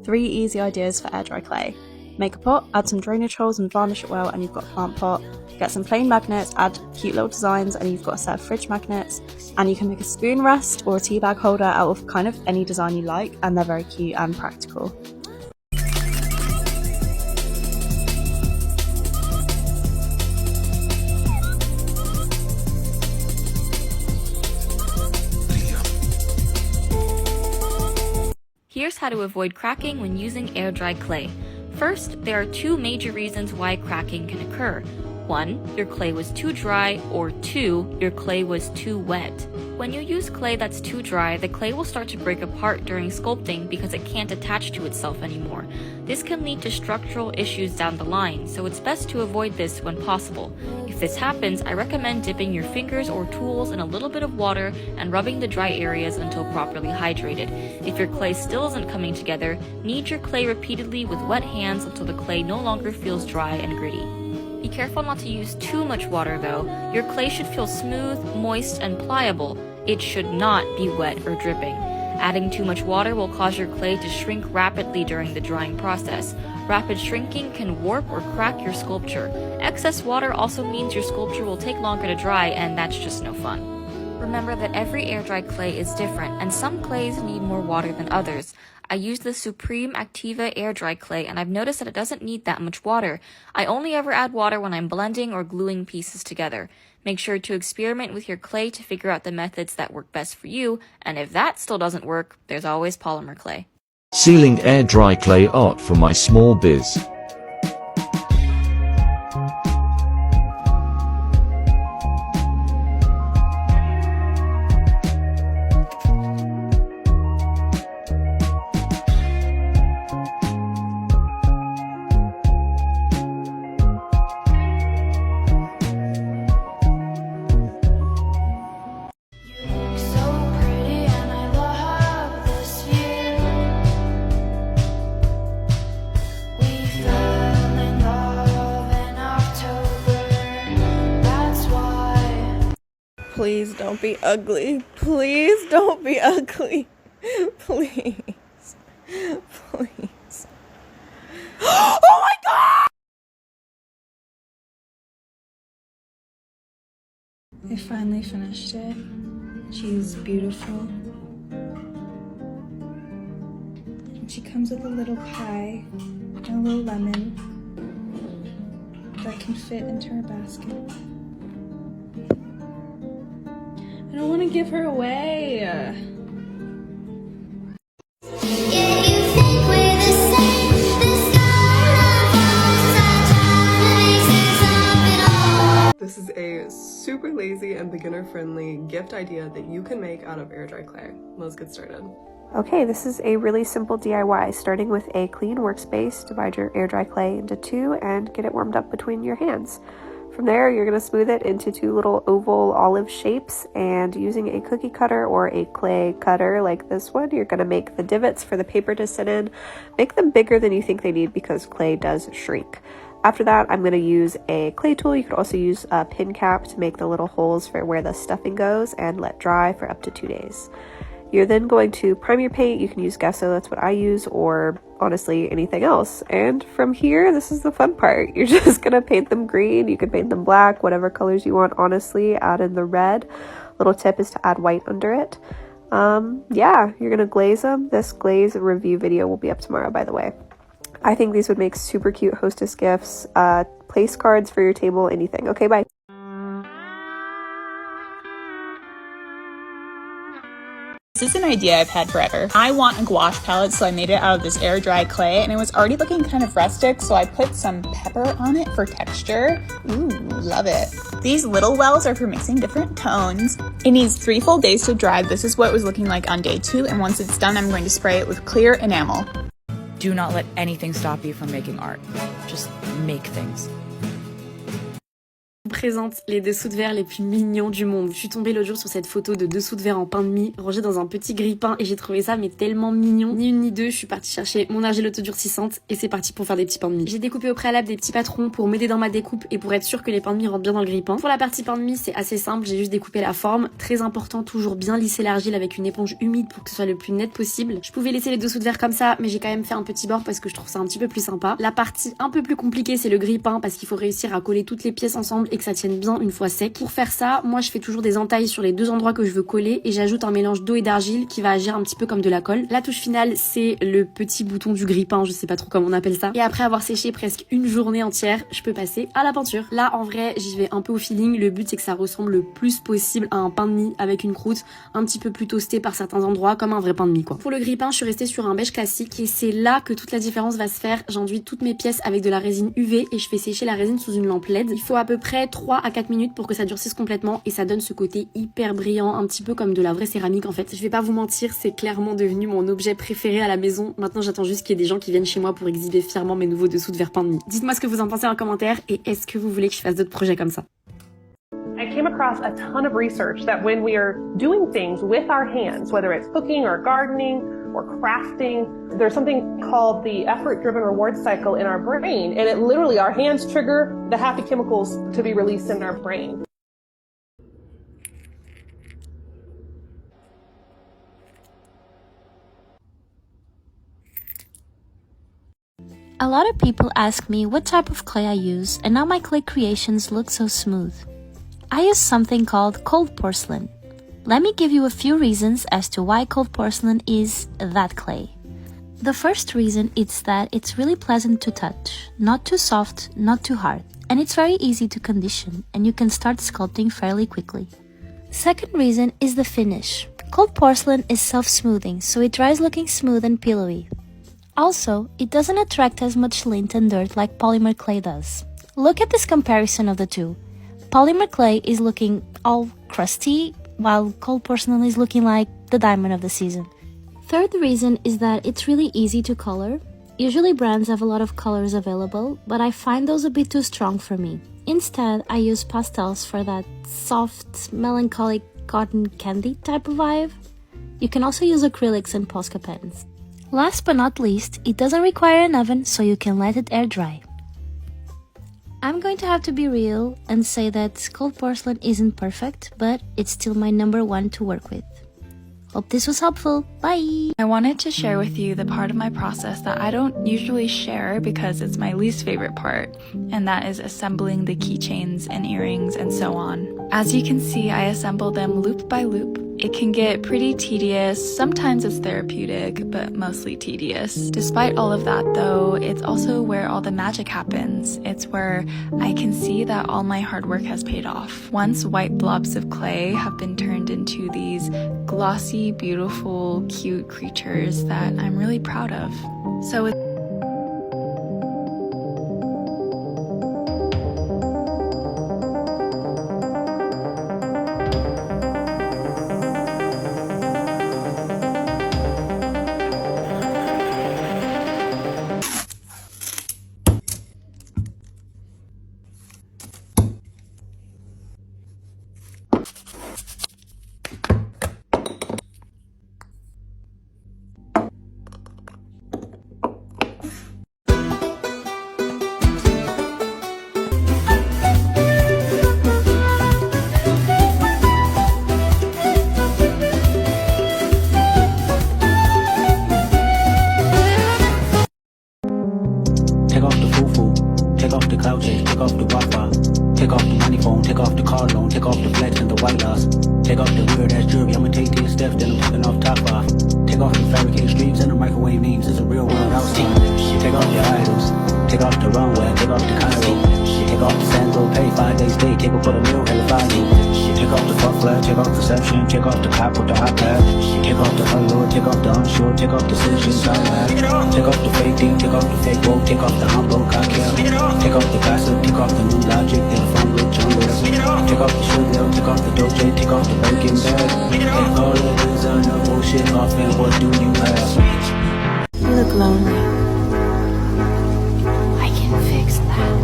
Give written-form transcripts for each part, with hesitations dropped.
3 easy ideas for air dry clay. Make a pot, add some drainage holes and varnish it well and you've got a plant pot. Get some plain magnets, add cute little designs and you've got a set of fridge magnets. And you can make a spoon rest or a tea bag holder out of kind of any design you like, and they're very cute and practical. Here's how to avoid cracking when using air-dry clay. First, there are 2 major reasons why cracking can occur. 1, your clay was too dry, or 2, your clay was too wet. When you use clay that's too dry, the clay will start to break apart during sculpting because it can't attach to itself anymore. This can lead to structural issues down the line, so it's best to avoid this when possible. If this happens, I recommend dipping your fingers or tools in a little bit of water and rubbing the dry areas until properly hydrated. If your clay still isn't coming together, knead your clay repeatedly with wet hands until the clay no longer feels dry and gritty. Be careful not to use too much water though. Your clay should feel smooth, moist, and pliable. It should not be wet or dripping. Adding too much water will cause your clay to shrink rapidly during the drying process. Rapid shrinking can warp or crack your sculpture. Excess water also means your sculpture will take longer to dry, and that's just no fun. Remember that every air-dry clay is different, and some clays need more water than others. I use the Supreme Activa air-dry clay, and I've noticed that it doesn't need that much water. I only ever add water when I'm blending or gluing pieces together. Make sure to experiment with your clay to figure out the methods that work best for you, and if that still doesn't work, there's always polymer clay. Sealing air-dry clay art for my small biz. Please don't be ugly. Please don't be ugly. Please. Please. Oh my god! I finally finished it. She's beautiful. And she comes with a little pie and a little lemon that can fit into her basket. I don't want to give her away. This is a super lazy and beginner-friendly gift idea that you can make out of air-dry clay. Let's get started. Okay, this is a really simple DIY, starting with a clean workspace. Divide your air-dry clay into 2 and get it warmed up between your hands. From there, you're going to smooth it into 2 little oval olive shapes, and using a cookie cutter or a clay cutter like this one, you're going to make the divots for the paper to sit in. Make them bigger than you think they need because clay does shrink. After that, I'm going to use a clay tool. You could also use a pin cap to make the little holes for where the stuffing goes and let dry for up to 2 days. You're then going to prime your paint. You can use gesso, that's what I use, or honestly anything else. And from here, this is the fun part. You're just gonna paint them green. You can paint them black, whatever colors you want, honestly. Add in the red. Little tip is to add white under it. Yeah, you're gonna glaze them. This glaze review video will be up tomorrow, by the way. I think these would make super cute hostess gifts, place cards for your table, anything. Okay, bye. This is an idea I've had forever. I want a gouache palette, so I made it out of this air dry clay, and it was already looking kind of rustic, so I put some pepper on it for texture. Ooh, love it. These little wells are for mixing different tones. It needs 3 full days to dry. This is what it was looking like on day 2, and once it's done, I'm going to spray it with clear enamel. Do not let anything stop you from making art. Just make things. présente les dessous de verre les plus mignons du monde. Je suis tombée l'autre jour sur cette photo de dessous de verre en pain de mie rangé dans un petit grille-pain et j'ai trouvé ça mais tellement mignon. Ni une ni deux, je suis partie chercher mon argile autodurcissante et c'est parti pour faire des petits pains de mie. J'ai découpé au préalable des petits patrons pour m'aider dans ma découpe et pour être sûr que les pains de mie rentrent bien dans le grille-pain. Pour la partie pain de mie, c'est assez simple, j'ai juste découpé la forme. Très important, toujours bien lisser l'argile avec une éponge humide pour que ce soit le plus net possible. Je pouvais laisser les dessous de verre comme ça, mais j'ai quand même fait un petit bord parce que je trouve ça un petit peu plus sympa. La partie un peu plus compliquée, c'est le grille-pain parce qu'il faut réussir à coller toutes les pièces ensemble et que ça tienne bien une fois sec. Pour faire ça, moi je fais toujours des entailles sur les deux endroits que je veux coller et j'ajoute un mélange d'eau et d'argile qui va agir un petit peu comme de la colle. La touche finale, c'est le petit bouton du grille-pain, je sais pas trop comment on appelle ça. Et après avoir séché presque une journée entière, je peux passer à la peinture. Là, en vrai, j'y vais un peu au feeling. Le but, c'est que ça ressemble le plus possible à un pain de mie avec une croûte un petit peu plus toastée par certains endroits, comme un vrai pain de mie quoi. Pour le grille-pain, je suis restée sur un beige classique et c'est là que toute la différence va se faire. J'enduis toutes mes pièces avec de la résine UV et je fais sécher la résine sous une lampe LED. Il faut à peu près 3 à 4 minutes pour que ça durcisse complètement et ça donne ce côté hyper brillant, un petit peu comme de la vraie céramique en fait. Je vais pas vous mentir, c'est clairement devenu mon objet préféré à la maison. Maintenant, j'attends juste qu'il y ait des gens qui viennent chez moi pour exhiber fièrement mes nouveaux dessous de verre pain de mie. Dites-moi ce que vous en pensez en commentaire et est-ce que vous voulez que je fasse d'autres projets comme ça? I came across a ton of research that when we are doing things with our hands, whether it's cooking or gardening or crafting, there's something called the effort-driven reward cycle in our brain, and it literally, our hands trigger the happy chemicals to be released in our brain. A lot of people ask me what type of clay I use and how my clay creations look so smooth. I use something called cold porcelain. Let me give you a few reasons as to why cold porcelain is that clay. The first reason is that it's really pleasant to touch, not too soft, not too hard, and it's very easy to condition and you can start sculpting fairly quickly. Second reason is the finish. Cold porcelain is self-smoothing, so it dries looking smooth and pillowy. Also, it doesn't attract as much lint and dirt like polymer clay does. Look at this comparison of the two. Polymer clay is looking all crusty, while cold porcelain is looking like the diamond of the season. Third reason is that it's really easy to color. Usually brands have a lot of colors available, but I find those a bit too strong for me. Instead, I use pastels for that soft, melancholic cotton candy type of vibe. You can also use acrylics and Posca pens. Last but not least, it doesn't require an oven, so you can let it air dry. I'm going to have to be real and say that cold porcelain isn't perfect, but it's still my number one to work with. Hope this was helpful. Bye! I wanted to share with you the part of my process that I don't usually share because it's my least favorite part, and that is assembling the keychains and earrings and so on. As you can see, I assemble them loop by loop. It can get pretty tedious, sometimes it's therapeutic, but mostly tedious. Despite all of that though, it's also where all the magic happens. It's where I can see that all my hard work has paid off. Once white blobs of clay have been turned into these glossy, beautiful, cute creatures that I'm really proud of. So with Take off the foo-foo, take off the cloud chase, take off the Wi-Fi, take off the money phone, take off the car loan, take off the flex and the white loss, take off the weird ass jewelry, I'ma take these steps, then I'm taking off top off, take off the fabricated streams and the microwave memes, it's a real world outside, take off your idols, take off the runway, take off the Cairo, take off the Sandro, pay 5 days stay, take up for the meal, hella value, take off the fuck flag, take off perception, take off the cop with the hot pad, take off the allure, take off the unsure, take off the citizen side, take off the fake thing, take off the fake woke, take off the humble cocktail, take off the gossip, take off the new logic, and the fun with jungle, take off the sugar, take off the doje, take off the breaking bad, take all of this other bullshit off and what do you have? You look lonely. I can fix that.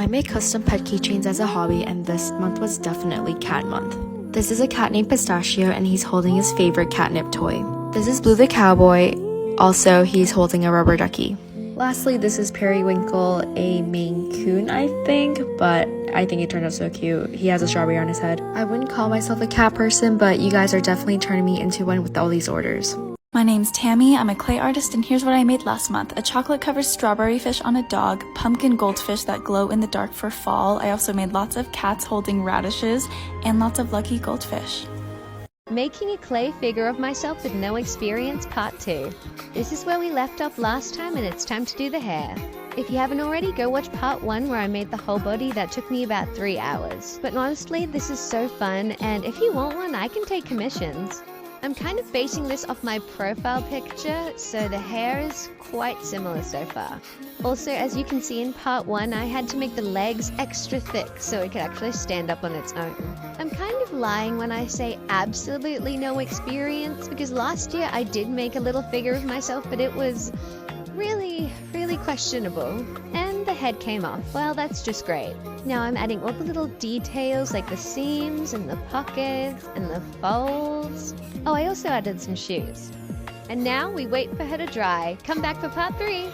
I make custom pet keychains as a hobby, and this month was definitely cat month. This is a cat named Pistachio, and he's holding his favorite catnip toy. This is Blue the cowboy. Also, he's holding a rubber ducky. Lastly, this is Periwinkle, a Maine Coon, I think, but I think he turned out so cute. He has a strawberry on his head. I wouldn't call myself a cat person, but you guys are definitely turning me into one with all these orders. My name's Tammy, I'm a clay artist, and here's what I made last month. A chocolate-covered strawberry fish on a dog, pumpkin goldfish that glow in the dark for fall. I also made lots of cats holding radishes, and lots of lucky goldfish. Making a clay figure of myself with no experience, part 2. This is where we left off last time, and it's time to do the hair. If you haven't already, go watch part 1 where I made the whole body. That took me about 3 hours. But honestly, this is so fun, and if you want one, I can take commissions. I'm kind of basing this off my profile picture, so the hair is quite similar so far. Also, as you can see in part 1, I had to make the legs extra thick so it could actually stand up on its own. I'm kind of lying when I say absolutely no experience, because last year I did make a little figure of myself, but it was really questionable. And the head came off. Well, that's just great. Now I'm adding all the little details like the seams and the pockets and the folds. Oh, I also added some shoes. And now we wait for her to dry. Come back for part 3.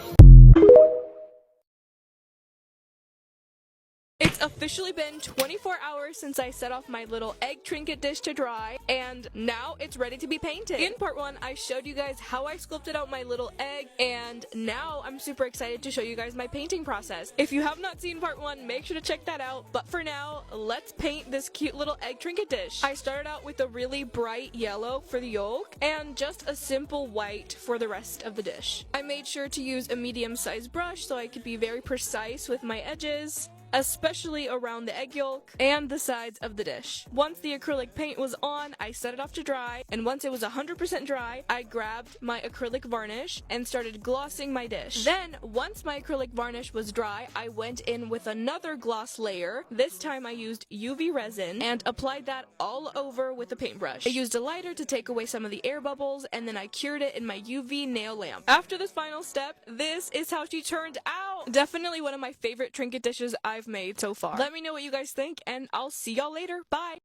It's officially been 24 hours since I set off my little egg trinket dish to dry, and now it's ready to be painted. In part 1, I showed you guys how I sculpted out my little egg, and now I'm super excited to show you guys my painting process. If you have not seen part 1, make sure to check that out, but for now, let's paint this cute little egg trinket dish. I started out with a really bright yellow for the yolk, and just a simple white for the rest of the dish. I made sure to use a medium-sized brush so I could be very precise with my edges, especially around the egg yolk and the sides of the dish. Once the acrylic paint was on, I set it off to dry, and once it was 100% dry, I grabbed my acrylic varnish and started glossing my dish. Then, once my acrylic varnish was dry, I went in with another gloss layer. This time I used UV resin and applied that all over with a paintbrush. I used a lighter to take away some of the air bubbles, and then I cured it in my UV nail lamp. After this final step, this is how she turned out! Definitely one of my favorite trinket dishes I've made so far. Let me know what you guys think, and I'll see y'all later. Bye!